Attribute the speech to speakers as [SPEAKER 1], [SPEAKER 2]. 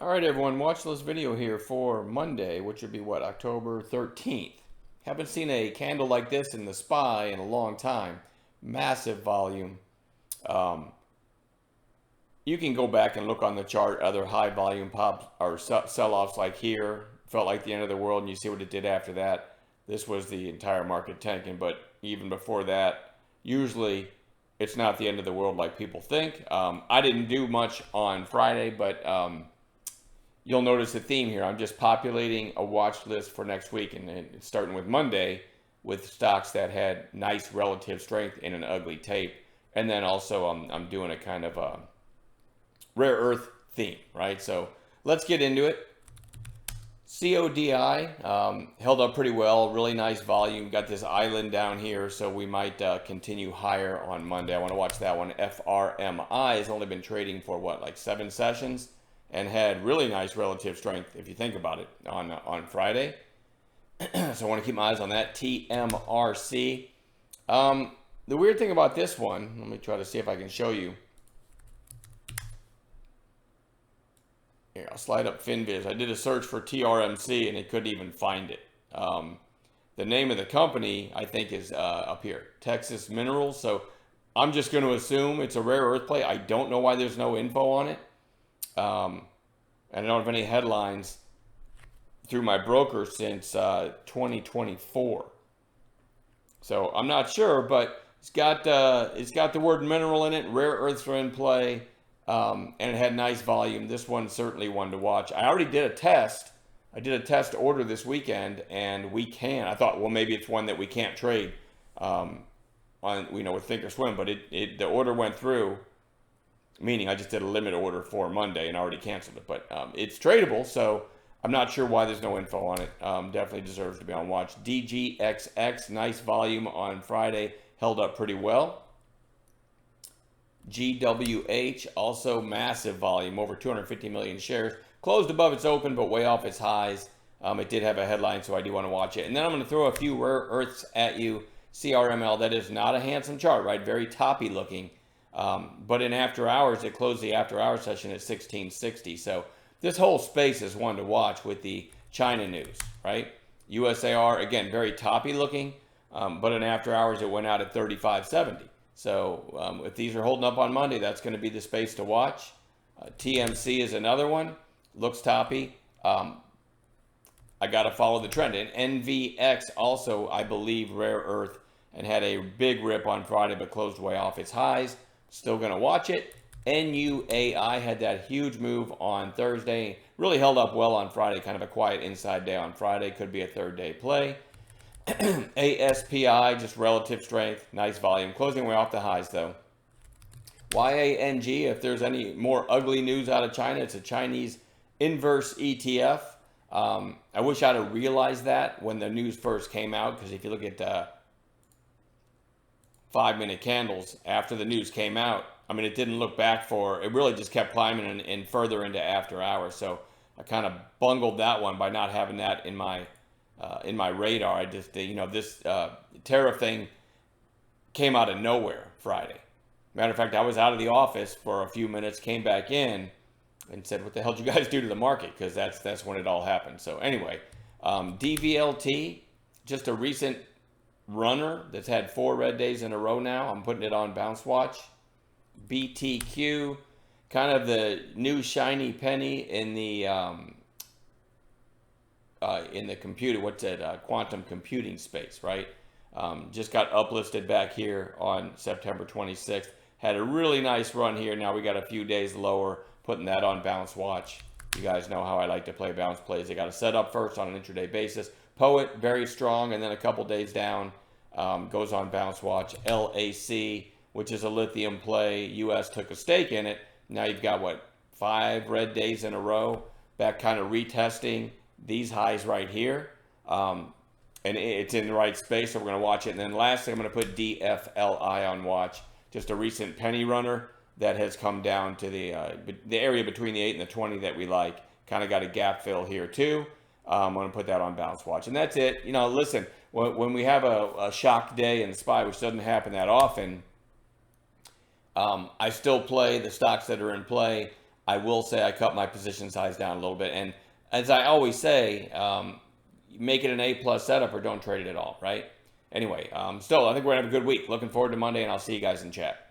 [SPEAKER 1] All right, everyone, watch this video here for Monday, which would be what, October 13th. Haven't seen a candle like this in the SPY in a long time. Massive volume. Um, you can go back and look on the chart, other high volume pops or sell-offs like here. Felt like the end of the world, and you see what it did after that. This was the entire market tanking, but even before that, usually it's not the end of the world like people think. I didn't do much on Friday, but you'll notice a theme here. I'm just populating a watch list for next week, and it's starting with Monday with stocks that had nice relative strength in an ugly tape. And then also I'm doing a kind of a rare earth theme, right? So let's get into it. CODI held up pretty well, really nice volume. Got this island down here, so we might continue higher on Monday. I want to watch that one. FRMI has only been trading for what, like 7 sessions, and had really nice relative strength if you think about it on Friday. So I want to keep my eyes on that. TMRC. The weird thing about this one, let me try to see if I can show you. Here, I'll slide up FinViz. I did a search for TRMC and it couldn't even find it. The name of the company, I think, is up here, Texas Minerals. So I'm just going to assume it's a rare earth play. I don't know why there's no info on it. And I don't have any headlines through my broker since 2024. So I'm not sure, but it's got the word mineral in it. Rare earths are in play. And it had nice volume. This one's certainly one to watch. I already did a test. I did a test order this weekend, and we can. I thought, well, maybe it's one that we can't trade on, with Thinkorswim, but the order went through, meaning I just did a limit order for Monday and already canceled it. But it's tradable, so I'm not sure why there's no info on it. Definitely deserves to be on watch. DGXX, nice volume on Friday, held up pretty well. GWH, also massive volume, over 250 million shares. Closed above its open, but way off its highs. It did have a headline, so I do want to watch it. And then I'm going to throw a few rare earths at you. CRML, that is not a handsome chart, right? Very toppy looking. But in after hours, it closed the after hour session at 1660. So this whole space is one to watch with the China news, right? USAR, again, very toppy looking. But in after hours, it went out at 3570. So if these are holding up on Monday, that's going to be the space to watch. TMC is another one. Looks toppy. I got to follow the trend. And NVX also, I believe, rare earth, and had a big rip on Friday, but closed way off its highs. Still going to watch it. NUAI had that huge move on Thursday. Really held up well on Friday. Kind of a quiet inside day on Friday. Could be a third day play. ASPI, just relative strength, nice volume, closing way off the highs though. YANG, if there's any more ugly news out of China, it's a Chinese inverse ETF. I wish I'd have realized that when the news first came out, because if you look at 5-minute candles after the news came out, I mean, it didn't look back for, it really just kept climbing and further into after hours. So I kind of bungled that one by not having that in my radar. I just, this tariff thing came out of nowhere Friday. Matter of fact, I was out of the office for a few minutes, came back in, and said, "What the hell did you guys do to the market?" Because that's when it all happened. So anyway, DVLT, just a recent runner that's had 4 red days in a row now. I'm putting it on Bounce Watch. BTQ, kind of the new shiny penny in the computer, quantum computing space, right? Just got uplisted back here on September 26th. Had a really nice run here. Now we got a few days lower, putting that on Bounce Watch. You guys know how I like to play bounce plays. They got to set up first on an intraday basis. Poet, very strong, and then a couple days down, goes on Bounce Watch. LAC, which is a lithium play. US took a stake in it. Now you've got, 5 red days in a row. Back kind of retesting these highs right here. And it's in the right space, so we're going to watch it. And then lastly, I'm going to put DFLI on watch. Just a recent penny runner that has come down to the area between the 8 and the 20 that we like. Kind of got a gap fill here too. I'm going to put that on Bounce Watch. And that's it. Listen, when we have a shock day in the SPY, which doesn't happen that often, I still play the stocks that are in play. I will say I cut my position size down a little bit. And as I always say, make it an A plus setup or don't trade it at all, right? Anyway, still, I think we're going to have a good week. Looking forward to Monday, and I'll see you guys in chat.